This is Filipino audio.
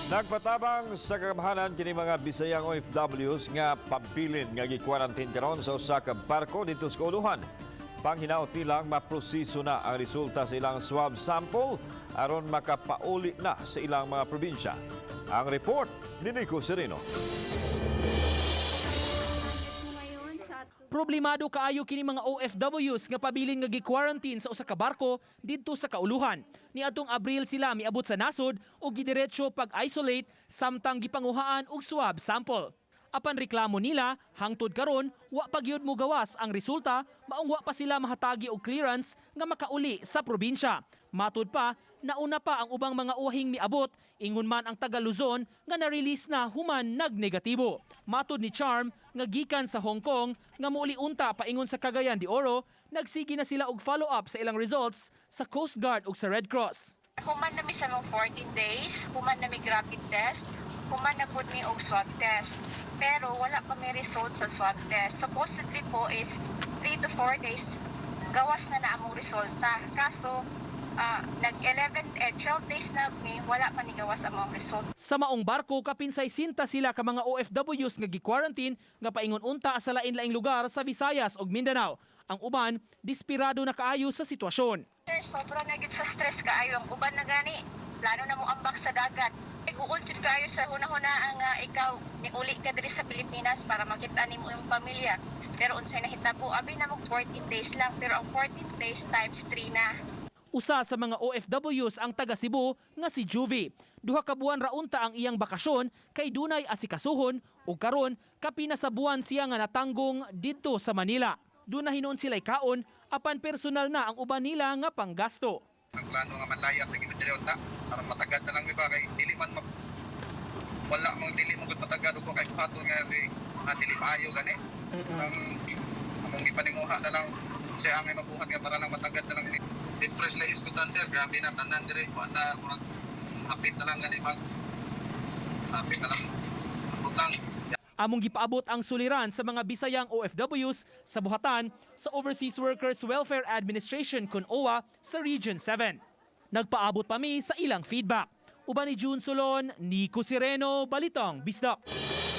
Nagpatabang sa kakabahanan kini mga Bisayang OFWs nga pabilin nga gi-quarantine karon sa usa ka barko dito sa Kaulohan. Panghinaot nilang maproseso na ang resulta sa ilang swab sample aron makapauli na sa ilang mga probinsya. Ang report ni Nico Sereno. Problemado kaayo kini mga OFWs nga pabilin nga gi-quarantine sa usa ka barko didto sa Kaulohan. Niadtong Abril sila miabot sa nasod o gidiretso pag-isolate samtang gipanguhaan og swab sample. Apan reklamo nila, hangtod karon wa pa gyud mo gawas ang resulta, maong wa pa sila mahatagi og clearance nga makauli sa probinsya. Matud pa, nauna pa ang ubang mga uhing miabot, ingon man ang taga Luzon nga na-release na human nagnegatibo. Matud ni Charm nga gikan sa Hong Kong nga muuli unta paingon sa Cagayan de Oro, nagsigi na sila og follow-up sa ilang results sa Coast Guard ug sa Red Cross. Human na mi sa mga 14 days, human na mi rapid test, human na pud mi og swab test. Pero wala pa may result sa swab test. Supposedly po is 3 to 4 days gawas na among resulta. Kaso nag-11 and 12 days na mi, wala pa ni gawas among result. Sa maong barko, kapinsay sinta sila ka mga OFWs nga gi-quarantine nga paingon unta sa lain-laing lugar sa Visayas ug Mindanao. Ang uban, dispirado na kaayo sa sitwasyon. Sir, sobra na gid sa stress kaayo ang uban na gani. Plano na mo ambak sa dagat. Iguultid kayo sa hunahuna ang ikaw niuli ka diri sa Pilipinas para makita nimo yung pamilya. Pero unsay nahitabo, abi na mo 14 days lang, pero ang 14 days times 3 na. Usa sa mga OFWs ang taga Cebu nga si Juvie. Duha ka buwan ra unta ang iyang bakasyon kay dunay asikasuhon ug karon kapin na sa buwan siya nga natanggong didto sa Manila. Doon na hinuon sila'y kaon, apan personal na ang uban nila nga panggasto. Nagplano nga manlayat na ginadiriota para matagad na lang iba kay dili man wala mong dili mo gud matagad ug kay pato nga dili maayo gani. Ang among gipaninguha na lang siya ang mabuhat nga para lang matagad na lang depress la iskutan sir, grabe na tanan dire wa na kurang hapit na lang gani mag hapit na lang utang. Among gipaabot ang suliran sa mga Bisayang OFWs sa buhatan sa Overseas Workers Welfare Administration (OWA) sa Region 7. Nagpaabot pa mi sa ilang feedback. Uban ni June Solon, Nico Sereno, Balitang Bisdak.